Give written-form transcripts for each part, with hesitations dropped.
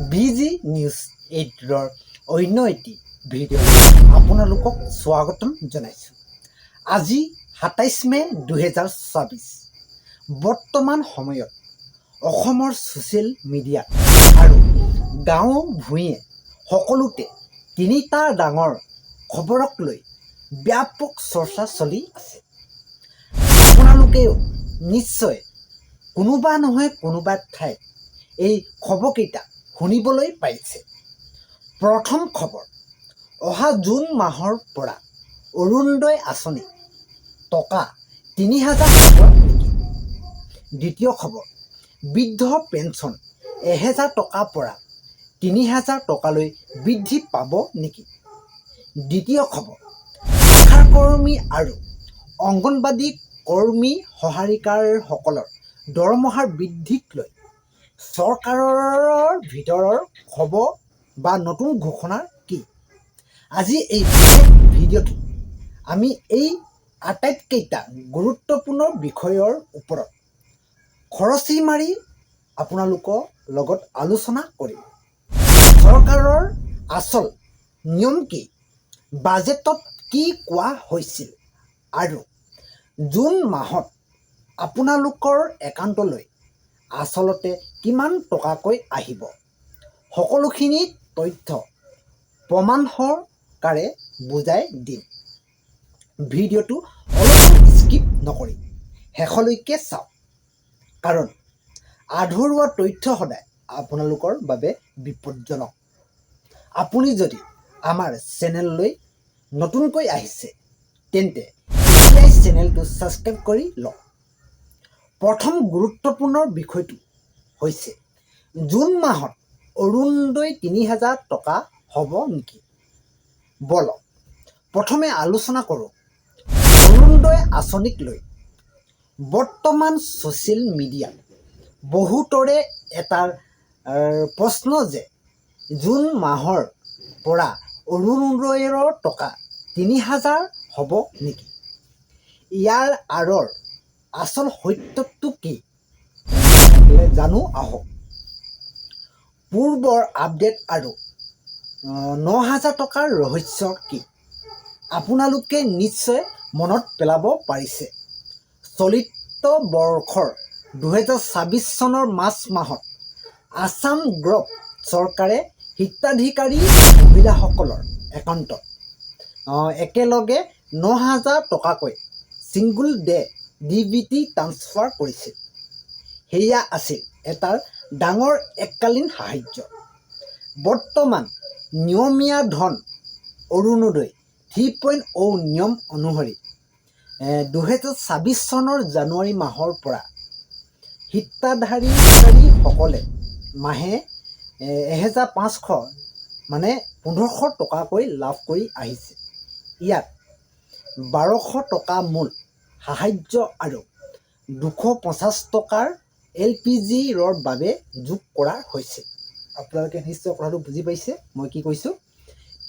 Busy news 8ৰ অন্য এটি video' আপোনালোকক স্বাগতম জনাইছোঁ। আজি 27 মে 2024। বৰ্তমান সময়ত অসমৰ ছ'চিয়েল মিডিয়া আৰু গাঁও ভূঞে সকলোতে তিনিটা ডাঙৰ খবৰক লৈ ব্যাপক চৰ্চা চলি আছে। আপোনালোকেও নিশ্চয় কোনোবা নহয় কোনোবা ঠাইত এই খবৰকেইটা শুনিবলৈ পাইছে। প্ৰথম খবৰ, অহা জুন মাহৰ পৰা অৰুণোদয় আঁচনি টকা ৩,০০০ হ'ব নেকি? দ্বিতীয় খবৰ, বৃদ্ধ পেঞ্চন ১,০০০ টকাৰ পৰা ৩,০০০ টকালৈ বৃদ্ধি পাব নেকি? দ্বিতীয় খবৰ, আশা কৰ্মী আৰু অংগনবাদী কৰ্মী সহায়িকাসকলৰ দৰমহাৰ বৃদ্ধিক লৈ চৰকাৰৰ ভিতৰৰ খবৰ বা নতুন ঘোষণা কি? আজি এই ভিডিঅ'টোত আমি এই আটাইকেইটা গুৰুত্বপূৰ্ণ বিষয়ৰ ওপৰত খৰচি মাৰি আপোনালোকৰ লগত আলোচনা কৰিম। চৰকাৰৰ আচল নিয়ম কি? বাজেটত কি কোৱা হৈছিল আৰু জুন মাহত আপোনালোকৰ একাউণ্টলৈ আচলতে কিমান টকাকৈ আহিব? সকলোখিনি তথ্য প্ৰমাণসহকাৰে বুজাই দিম। ভিডিঅ'টো অলপ স্কিপ নকৰি শেষলৈকে চাওক, কাৰণ আধৰুৱা তথ্য সদায় আপোনালোকৰ বাবে বিপদজনক। আপুনি যদি আমাৰ চেনেললৈ নতুনকৈ আহিছে তেন্তে এতিয়াই চেনেলটো ছাবস্ক্ৰাইব কৰি লওক। প্ৰথম গুৰুত্বপূৰ্ণ বিষয়টো হৈছে জুন মাহত অৰুণোদয় ৩,০০০ টকা হ'ব নেকি? বলক প্ৰথমে আলোচনা কৰোঁ অৰুণোদয় আঁচনিক লৈ। বৰ্তমান ছ'চিয়েল মিডিয়াত বহুতৰে এটা প্ৰশ্ন যে জুন মাহৰ পৰা অৰুণোদয়ৰ টকা ৩,০০০ হ'ব নেকি? ইয়াৰ আঁৰৰ আচল সত্যটো কি জানো আহক। পূৰ্বৰ আপডেট আৰু ৯,০০০ টকাৰ ৰহস্য কি? আপোনালোকে নিশ্চয় মনত পেলাব পাৰিছে, চলিত বৰ্ষৰ ২০২৬ চনৰ মাৰ্চ মাহত আছাম গণ চৰকাৰে হিতাধিকাৰী মহিলাসকলৰ একাউণ্টত একেলগে ৯,০০০ টকাকৈ ছিংগুল ডে DBT ট্ৰান্সফাৰ কৰিছিল। সেয়া আছিল এটা ডাঙৰ এককালীন সাহায্য। বৰ্তমান নিয়মীয়া ধন অৰুণোদয় 3.0 নিয়ম অনুসৰি ২০২৬ চনৰ জানুৱাৰী মাহৰ পৰা হিতাধিকাৰীসকলে মাহে ১,৫০০ মানে ১,৫০০ টকাকৈ লাভ কৰি আহিছে। ইয়াত ১,২০০ টকা মূল সাহায্য আৰু ২৫০ টকাৰ LPG-ৰ বাবে যোগ কৰা হৈছে। আপোনালোকে নিশ্চয় কথাটো বুজি পাইছে মই কি কৈছোঁ।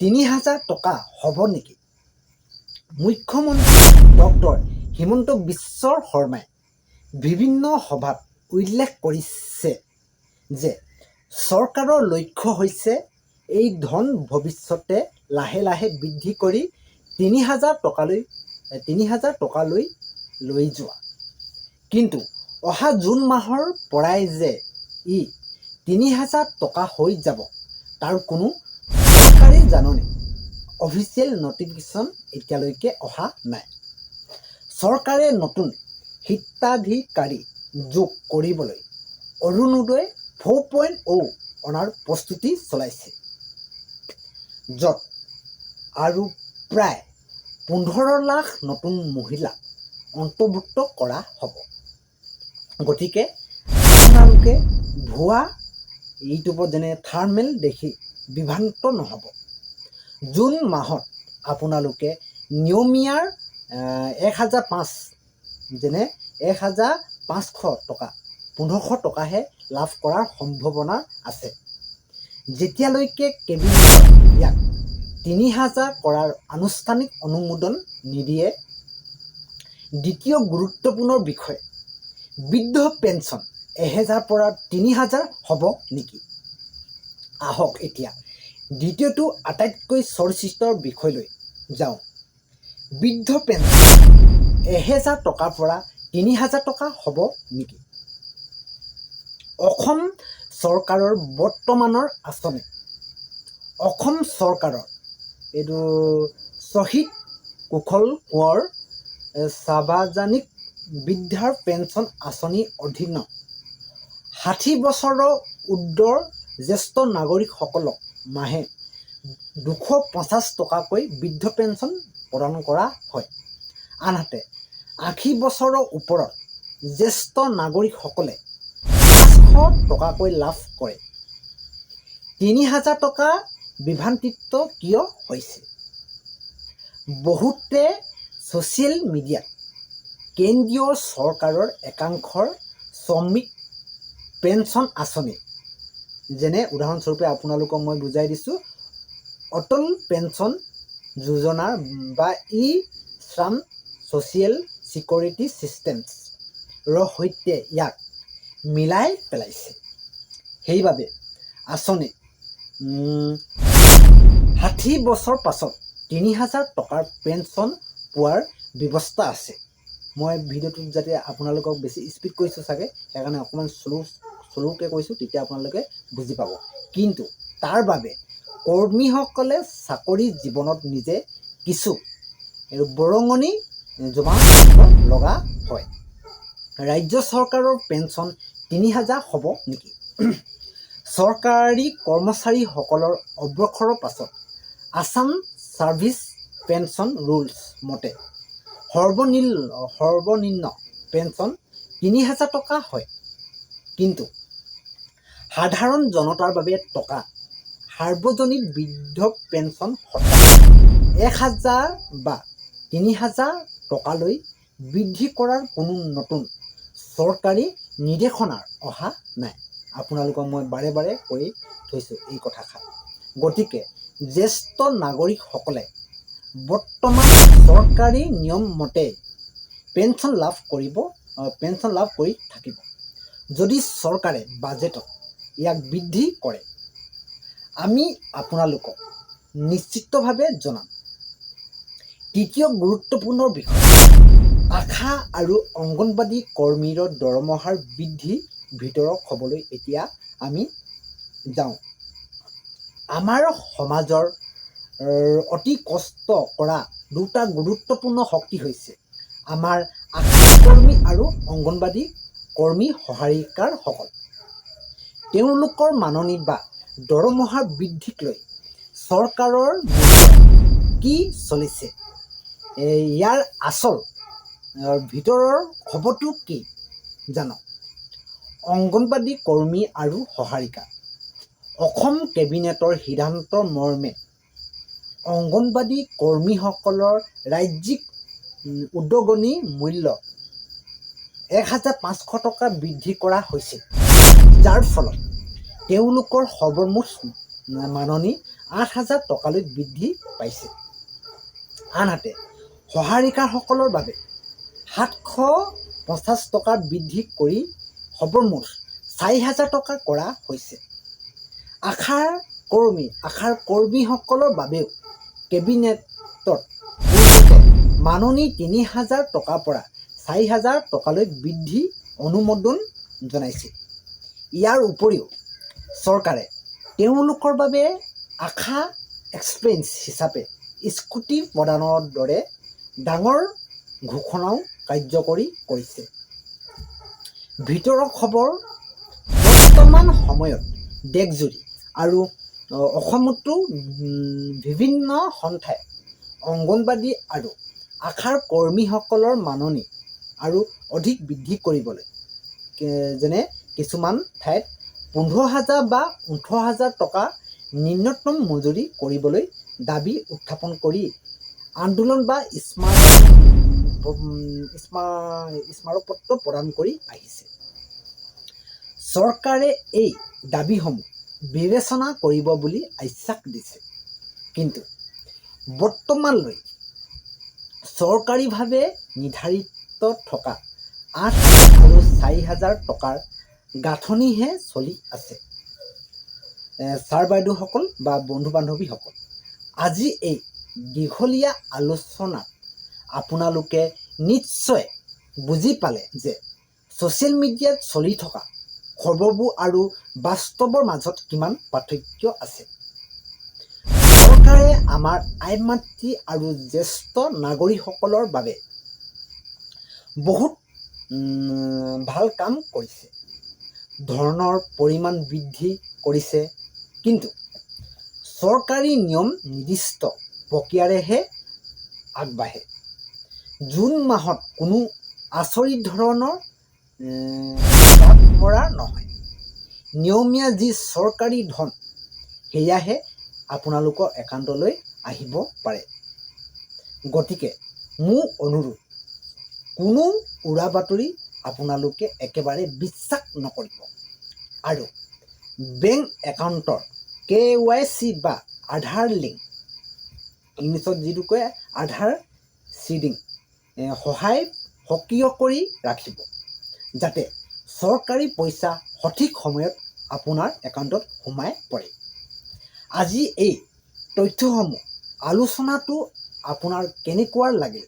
৩,০০০ টকা হ'ব নেকি? মুখ্যমন্ত্ৰী ডক্টৰ হিমন্ত বিশ্ব শৰ্মাই বিভিন্ন সভাত উল্লেখ কৰিছে যে চৰকাৰৰ লক্ষ্য হৈছে এই ধন ভৱিষ্যতে লাহে লাহে বৃদ্ধি কৰি ৩,০০০ টকালৈ লৈ যোৱা। কিন্তু অহা জুন মাহৰ পৰাই যে ই ৩,০০০ টকা হৈ যাব তাৰ কোনো চৰকাৰী জাননী অফিচিয়েল নটিফিকেশ্যন এতিয়ালৈকে অহা নাই। চৰকাৰে নতুন হিতাধিকাৰী যোগ কৰিবলৈ অৰুণোদয় 4.0 অনাৰ প্ৰস্তুতি চলাইছে, য'ত আৰু প্ৰায় ১৫ লাখ নতুন মহিলাক অন্তৰ্ভুক্ত কৰা হ'ব। গতিকে আপোনালোকে ভুৱা ইউটিউবত যেনে থাৰ্মেল দেখি বিভ্ৰান্ত নহ'ব। জুন মাহত আপোনালোকে নিয়মীয়াৰ ১,৫০০ যেনে ১,৫০০ টকা ১,৫০০ টকাহে লাভ কৰাৰ সম্ভাৱনা আছে, যেতিয়ালৈকে কেবিনেটে ইয়াক ৩,০০০ কৰাৰ আনুষ্ঠানিক অনুমোদন নিদিয়ে। দ্বিতীয় গুৰুত্বপূৰ্ণ বিষয়, বৃদ্ধ পেঞ্চন ১,০০০ পৰা ৩,০০০ হ'ব নেকি? আহক এতিয়া দ্বিতীয়টো আটাইতকৈ চৰ্চিত বিষয়লৈ যাওঁ। বৃদ্ধ পেঞ্চন 1000 টকাৰ পৰা 3000 টকা হ'ব নেকি? অসম চৰকাৰৰ বৰ্তমানৰ আঁচনি, অসম চৰকাৰৰ এইটো শ্বহীদ কুশল কোঁৱৰ সাৰ্বজনীন বৃদ্ধা পেঞ্চন আঁচনিৰ অধীনত 60 বছৰৰ ঊৰ্ধ্বৰ জ্যেষ্ঠ নাগৰিকসকলক মাহে 250 টকাকৈ বৃদ্ধ পেঞ্চন প্ৰদান কৰা হয়। আনহাতে 80 বছৰৰ ওপৰত জ্যেষ্ঠ নাগৰিকসকলে 500 টকাকৈ লাভ কৰে। 3000 টকা বিভ্ৰান্তিত কিয় হৈছে? বহুতে ছ'চিয়েল মিডিয়াত কেন্দ্ৰীয় চৰকাৰৰ একাংশৰ শ্ৰমিক পেঞ্চন আঁচনি, যেনে উদাহৰণস্বৰূপে আপোনালোকক মই বুজাই দিছোঁ, অটল পেঞ্চন যোজনা বা ই শ্ৰম ছ'চিয়েল ছিকিউৰিটি ছিষ্টেমছৰ সৈতে ইয়াক মিলাই পেলাইছে। সেইবাবে আঁচনিত 60 বছৰ পাছত 3000 টকাৰ পেঞ্চন পোৱাৰ ব্যৱস্থা আছে। মই ভিডিঅ'টোত যাতে আপোনালোকক বেছি স্পীড কৈছোঁ চাগে, সেইকাৰণে অকণমান শ্ল'কৈ কৈছোঁ, তেতিয়া আপোনালোকে বুজি পাব। কিন্তু তাৰ বাবে কৰ্মীসকলে চাকৰি জীৱনত নিজে কিছু বৰঙণি জমা কৰিব লগা হয়। ৰাজ্য চৰকাৰৰ পেঞ্চন 3000 হ'ব নেকি? চৰকাৰী কৰ্মচাৰীসকলৰ অৱসৰৰ পাছত আছাম ছাৰ্ভিচ পেঞ্চন ৰুলছ মতে সৰ্বনিম্ন পেঞ্চন 3000 টকা হয়। কিন্তু সাধাৰণ জনতাৰ বাবে টকা সাৰ্বজনীন বৃদ্ধ পেঞ্চন 1000 বা 3000 টকালৈ বৃদ্ধি কৰাৰ কোনো নতুন চৰকাৰী নিৰ্দেশনা অহা নাই। আপোনালোকক মই বাৰে বাৰে কৈ থৈছোঁ এই কথাষাৰ। গতিকে জ্যেষ্ঠ নাগৰিকসকলে বৰ্তমান চৰকাৰী নিয়ম মতে পেঞ্চন লাভ কৰি থাকিব। যদি চৰকাৰে বাজেটত ইয়াক বৃদ্ধি কৰে, আমি আপোনালোকক নিশ্চিতভাৱে জনাম। তৃতীয় গুৰুত্বপূৰ্ণ বিষয়, আশা আৰু অংগনবাড়ী কৰ্মীৰ দৰমহাৰ বৃদ্ধিৰ ভিতৰৰ খবৰলৈ এতিয়া আমি যাওঁ। আমাৰ সমাজৰ অতি কষ্ট কৰা দুটা গুৰুত্বপূৰ্ণ শক্তি হৈছে আমাৰ আশা কৰ্মী আৰু অংগনবাড়ী কৰ্মী সহায়িকাসকল। তেওঁলোকৰ মাননি বা দৰমহা বৃদ্ধিক লৈ চৰকাৰৰ কি চলিছে, ইয়াৰ আচল ভিতৰৰ খবৰটো কি জানক। অংগনবাড়ী কৰ্মী আৰু সহায়িকা। অসম কেবিনেটৰ সিদ্ধান্ত মৰ্মে অংগনবাড়ী কৰ্মীসকলৰ ৰাজ্যিক উদগনি মূল্য 1500 টকা বৃদ্ধি কৰা হৈছিল, যাৰ ফলত তেওঁলোকৰ সৰ্বমুঠ মাননি 8000 টকালৈ বৃদ্ধি পাইছে। আনহাতে সহায়িকাসকলৰ বাবে 750 টকা বৃদ্ধি কৰি সৰ্বমুঠ 4000 টকা কৰা হৈছে। আশাৰ কৰ্মীসকলৰ বাবেও কেবিনেটত মাননি 3000 টকাৰ পৰা 4000 টকালৈ বৃদ্ধি অনুমোদন জনাইছিল। ইয়াৰ উপৰিও চৰকাৰে তেওঁলোকৰ বাবে আশা এক্সপ্ৰেছ হিচাপে স্কুটি প্ৰদানৰ দৰে ডাঙৰ ঘোষণাও কাৰ্যকৰী কৰিছে। ভিতৰৰ খবৰ, বৰ্তমান সময়ত দেশজুৰি আৰু অসমতো বিভিন্ন সন্থাই অংগনবাড়ী আৰু আশাৰ কৰ্মীসকলৰ মাননি আৰু অধিক বৃদ্ধি কৰিবলৈ, যেনে কিছুমান ঠাইত 15000 বা 18000 টকা ন্যূনতম মজুৰি কৰিবলৈ দাবী উত্থাপন কৰি আন্দোলন বা স্মাৰকপত্ৰ প্ৰদান কৰি আহিছে। চৰকাৰে এই দাবীসমূহ বিবেচনা কৰিব বুলি আশ্বাস দিছে। কিন্তু বৰ্তমানলৈ চৰকাৰীভাৱে নিৰ্ধাৰিত থকা 8000 আৰু 4000 টকাৰ গাঁথনিহে চলি আছে। ছাৰ বাইদেউসকল বা বন্ধু বান্ধৱীসকল, আজি এই দীঘলীয়া আলোচনাত আপোনালোকে নিশ্চয় বুজি পালে যে ছ'চিয়েল মিডিয়াত চলি থকা খবৰবোৰ আৰু বাস্তৱৰ মাজত কিমান পাৰ্থক্য আছে। চৰকাৰে আমাৰ আই মাতৃ আৰু জ্যেষ্ঠ নাগৰিকসকলৰ বাবে বহুত ভাল কাম কৰিছে। ধনৰ পৰিমাণ বৃদ্ধি কৰিছে, কিন্তু চৰকাৰী নিয়ম নিৰ্দিষ্ট প্ৰক্ৰিয়াৰেহে আগবাঢ়ে। জুন মাহত কোনো আচৰিত ধৰণৰ কৰা নহয়। নিয়মীয়া যি চৰকাৰী ধন সেয়াহে আপোনালোকৰ একাউণ্টলৈ আহিব পাৰে। গতিকে মোৰ অনুৰোধ, কোনো উৰা বাতৰি আপোনালোকে একেবাৰে বিশ্বাস নকৰিব আৰু বেংক একাউণ্টৰ KYC বা আধাৰ লিংক, ইংলিছত যিটো কয় আধাৰ চিডিং, সহায় সক্ৰিয় কৰি ৰাখিব, যাতে চৰকাৰী পইচা সঠিক সময়ত আপোনাৰ একাউণ্টত সোমাই পৰে। আজি এই তথ্যসমূহ আলোচনাটো আপোনাৰ কেনেকুৱা লাগিল?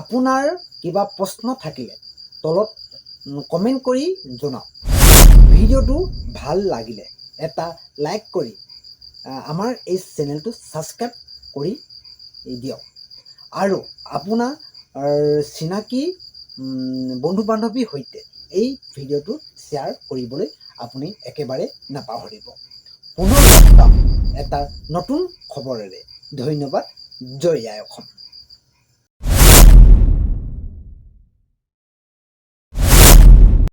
আপোনাৰ কিবা প্ৰশ্ন থাকিলে তলত কমেণ্ট কৰি জনাওক। ভিডিঅ'টো ভাল লাগিলে এটা লাইক কৰি আমাৰ এই চেনেলটো ছাবস্ক্ৰাইব কৰি দিয়ক আৰু আপোনাৰ চিনাকি বন্ধু বান্ধৱীৰ সৈতে এই ভিডিঅ'টো শ্বেয়াৰ কৰিবলৈ আপুনি একেবাৰে নাপাহৰিব। পুনৰ এটা নতুন খবৰেৰে। ধন্যবাদ। জয় আই অসম।